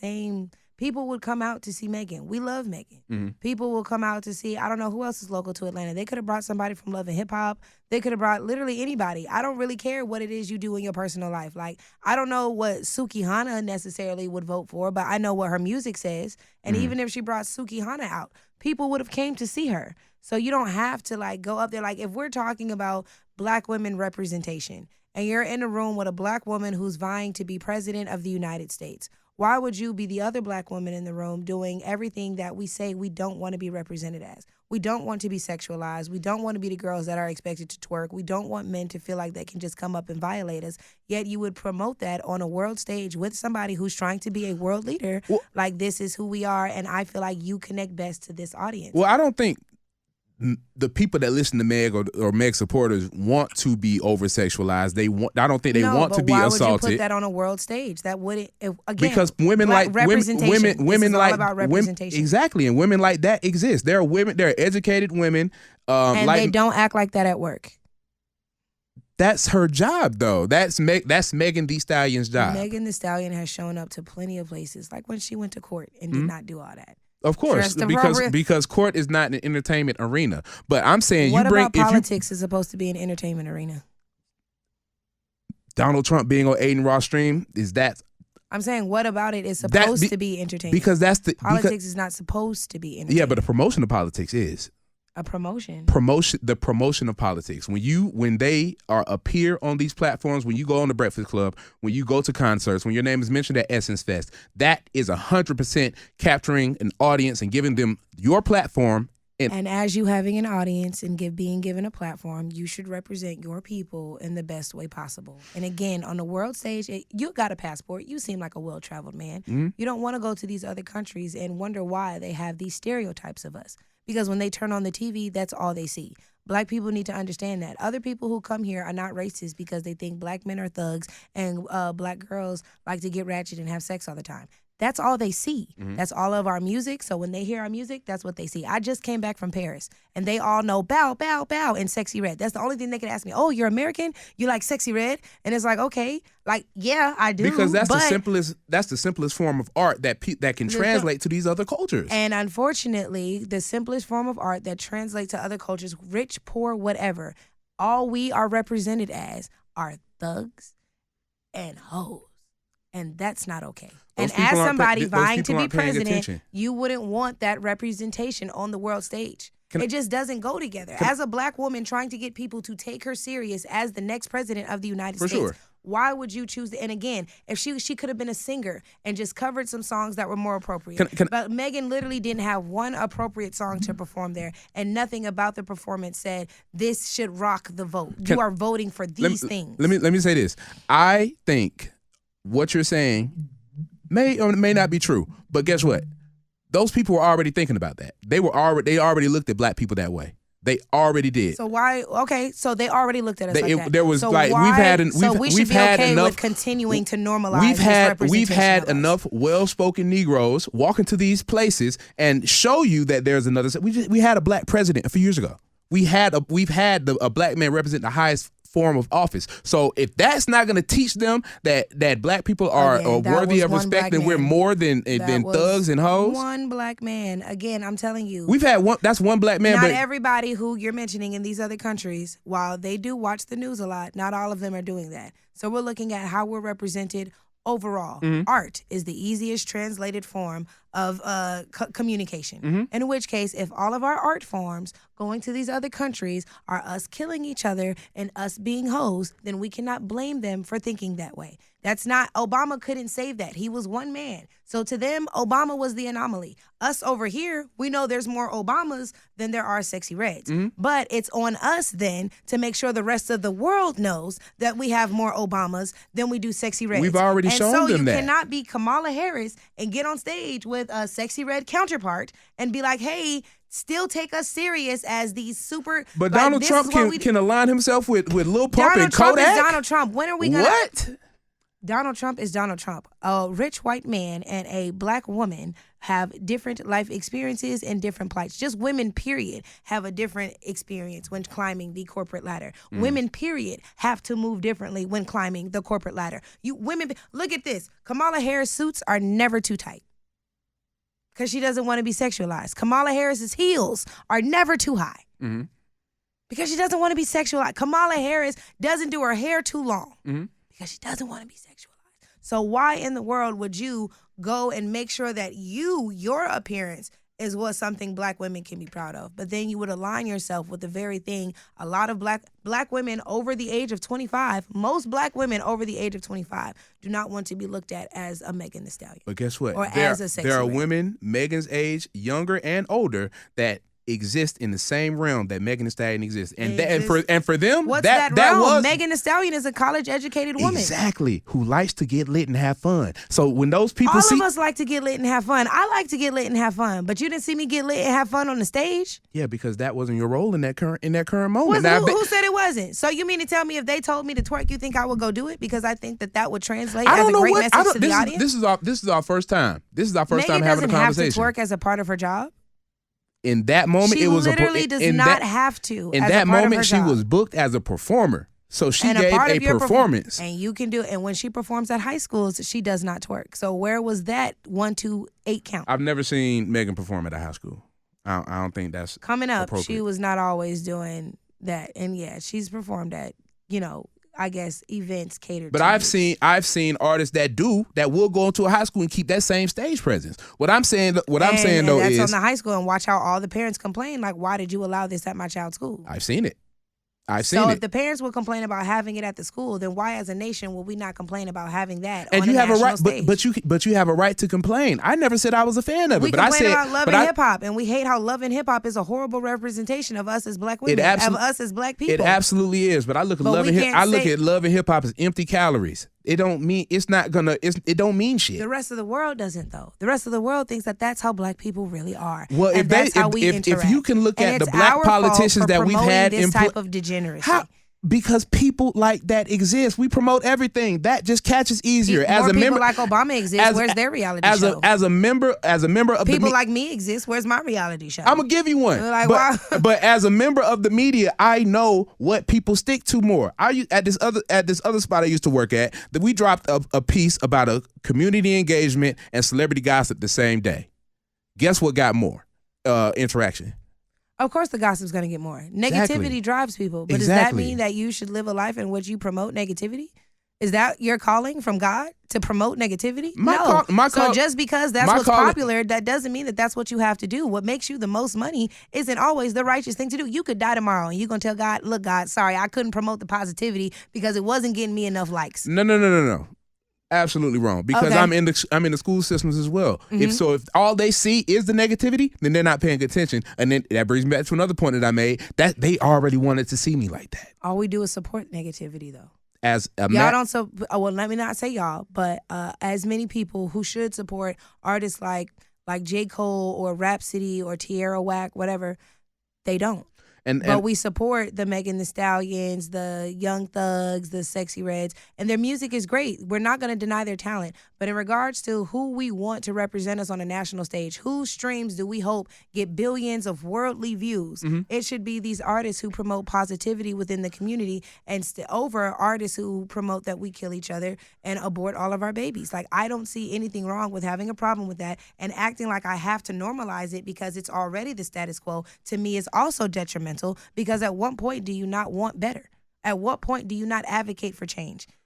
same. People would come out to see Megan. We love Megan. Mm-hmm. People will come out to see, I don't know who else is local to Atlanta. They could have brought somebody from Love and Hip Hop. They could have brought literally anybody. I don't really care what it is you do in your personal life. Like, I don't know what Suki Hana necessarily would vote for, but I know what her music says. And even if she brought Suki Hana out, people would have came to see her. So you don't have to, like, go up there. Like, if we're talking about black women representation and you're in a room with a black woman who's vying to be president of the United States, why would you be the other black woman in the room doing everything that we say we don't want to be represented as? We don't want to be sexualized. We don't want to be the girls that are expected to twerk. We don't want men to feel like they can just come up and violate us. Yet you would promote that on a world stage with somebody who's trying to be a world leader. Well, like, this is who we are, and I feel like you connect best to this audience. Well, I don't think the people that listen to Meg or Meg supporters want to be over-sexualized. I don't think they want to be assaulted. Why would you put that on a world stage? That wouldn't, again, because women like representation. Women like all about representation. Exactly, and women like that exist. There are women, there are educated women, and they don't act like that at work. That's her job, though. That's Megan Thee Stallion's job. Megan Thee Stallion has shown up to plenty of places, like when she went to court and did not do all that. Of course, because court is not an entertainment arena. But I'm saying what about politics is supposed to be an entertainment arena? Donald Trump being on Aiden Ross stream, is that? I'm saying, what about it is supposed to be entertainment? Because politics is not supposed to be entertainment. Yeah, but the promotion of politics is. A promotion. The promotion of politics. When they appear on these platforms, when you go on the Breakfast Club, when you go to concerts, when your name is mentioned at Essence Fest, that is 100% capturing an audience and giving them your platform. And as you having an audience and being given a platform, you should represent your people in the best way possible. And again, on the world stage, you got a passport. You seem like a well-traveled man. Mm-hmm. You don't want to go to these other countries and wonder why they have these stereotypes of us. Because when they turn on the TV, that's all they see. Black people need to understand that. Other people who come here are not racist because they think black men are thugs and black girls like to get ratchet and have sex all the time. That's all they see. Mm-hmm. That's all of our music. So when they hear our music, that's what they see. I just came back from Paris, and they all know bow, bow, bow, and Sexy Red. That's the only thing they can ask me. Oh, you're American? You like Sexy Red? And it's like, okay, like, yeah, I do. Because that's the simplest form of art that can translate to these other cultures. And unfortunately, the simplest form of art that translates to other cultures, rich, poor, whatever, all we are represented as are thugs and hoes. And that's not okay. And as somebody vying to be president, you wouldn't want that representation on the world stage. It just doesn't go together. As a black woman trying to get people to take her serious as the next president of the United States, sure. Why would you choose? And again, if she could have been a singer and just covered some songs that were more appropriate. But Megan literally didn't have one appropriate song to perform there, and nothing about the performance said this should rock the vote. You are voting for these things. Let me say this. I think what you're saying may or may not be true, but guess what? Those people were already thinking about that. They already looked at black people that way. They already did. So why? Okay, so they already looked at us like that. There was so like why, we should be okay with continuing to normalize. We've had enough well-spoken Negroes walk into these places and show you that there's another. We had a black president a few years ago. We've had a black man represent the highest form of office. So if that's not going to teach them that black people are worthy of respect and we're more than thugs and hoes. One black man. Again, I'm telling you. We've had one. That's one black man. Not everybody who you're mentioning in these other countries, while they do watch the news a lot, not all of them are doing that. So we're looking at how we're represented overall. Mm-hmm. Art is the easiest translated form of communication. Mm-hmm. In which case, if all of our art forms going to these other countries are us killing each other and us being hoes, then we cannot blame them for thinking that way. That's not, Obama couldn't save that. He was one man. So to them, Obama was the anomaly. Us over here, we know there's more Obamas than there are Sexy Reds. Mm-hmm. But it's on us then to make sure the rest of the world knows that we have more Obamas than we do Sexy Reds. We've already shown them that. And so you cannot be Kamala Harris and get on stage with a Sexy Red counterpart and be like, hey, still take us serious as these super. But like, Donald Trump can align himself with Lil Pump and Kodak. Donald Trump is Donald Trump. When are we gonna? What? Donald Trump is Donald Trump. A rich white man and a black woman have different life experiences and different plights. Just women, period, have a different experience when climbing the corporate ladder. Women, period, have to move differently when climbing the corporate ladder. Look at this. Kamala Harris suits are never too tight because she doesn't want to be sexualized. Kamala Harris's heels are never too high because she doesn't want to be sexualized. Kamala Harris doesn't do her hair too long. Because she doesn't want to be sexualized. So why in the world would you go and make sure that your appearance is what something black women can be proud of? But then you would align yourself with the very thing a lot of black women over the age of 25, most black women over the age of 25 do not want to be looked at as a Megan Thee Stallion. But guess what? Or as a sexy there are red. women Megan's age, younger and older, that exist in the same realm that Megan Thee Stallion exists, and for them, what's that realm? was Megan Thee Stallion is a college-educated woman. Exactly, who likes to get lit and have fun. So when those people all of us like to get lit and have fun. I like to get lit and have fun, but you didn't see me get lit and have fun on the stage. Yeah, because that wasn't your role in that current moment. Who said it wasn't? So you mean to tell me if they told me to twerk, you think I would go do it because I think that would translate as a great message to the audience? This is our first time. This is our first time having a conversation. Megan doesn't have to twerk as a part of her job. In that moment, she it was literally does not have to. In that moment, she was booked as a performer, so she gave a performance. And you can do it. And when she performs at high schools, she does not twerk. So where was that 1, 2, 8 count? I've never seen Megan perform at a high school. I don't think that's coming up. She was not always doing that, and yeah, she's performed at I guess events catered. But to I've seen artists that will go into a high school and keep that same stage presence. What I'm saying though that's is on the high school, and watch how all the parents complain. Like, why did you allow this at my child's school? I've seen it. So if the parents will complain about having it at the school, then why, as a nation, will we not complain about having that? And on you a have a right, stage? but you have a right to complain. I never said I was a fan of it. We complain about love and hip hop, and we hate how love and hip hop is a horrible representation of us as black women, of us as black people. It absolutely is. But I look at love and hip hop as empty calories. It don't mean it don't mean shit. The rest of the world doesn't, though. The rest of the world thinks that that's how black people really are. Well, if you can look at the black politicians that we've had in this type of degeneracy. Because people like that exist. We promote everything. That just catches easier. More people like Obama exist. Where's their reality show? As a member of people like me exist. Where's my reality show? I'm gonna give you one. But as a member of the media, I know what people stick to more. At this other spot I used to work at, that we dropped a piece about a community engagement and celebrity gossip the same day. Guess what got more interaction? Of course the gossip's going to get more. Negativity drives people. But does that mean that you should live a life in which you promote negativity? Is that your calling from God, to promote negativity? So just because that's what's popular, that doesn't mean that that's what you have to do. What makes you the most money isn't always the righteous thing to do. You could die tomorrow and you're going to tell God, look, God, sorry, I couldn't promote the positivity because it wasn't getting me enough likes. No. Absolutely wrong, because I'm in the school systems as well. If all they see is the negativity, then they're not paying attention, and then that brings me back to another point that I made, that they already wanted to see me like that. All we do is support negativity, though. Well, let me not say y'all, but as many people who should support artists like J. Cole or Rhapsody or Tierra Whack, whatever, they don't. But we support the Megan Thee Stallions, the Young Thugs, the Sexy Reds, and their music is great. We're not going to deny their talent. But in regards to who we want to represent us on a national stage, whose streams do we hope get billions of worldly views? It should be these artists who promote positivity within the community and over artists who promote that we kill each other and abort all of our babies. Like, I don't see anything wrong with having a problem with that, and acting like I have to normalize it because it's already the status quo, to me, is also detrimental. Because at what point do you not want better? At what point do you not advocate for change?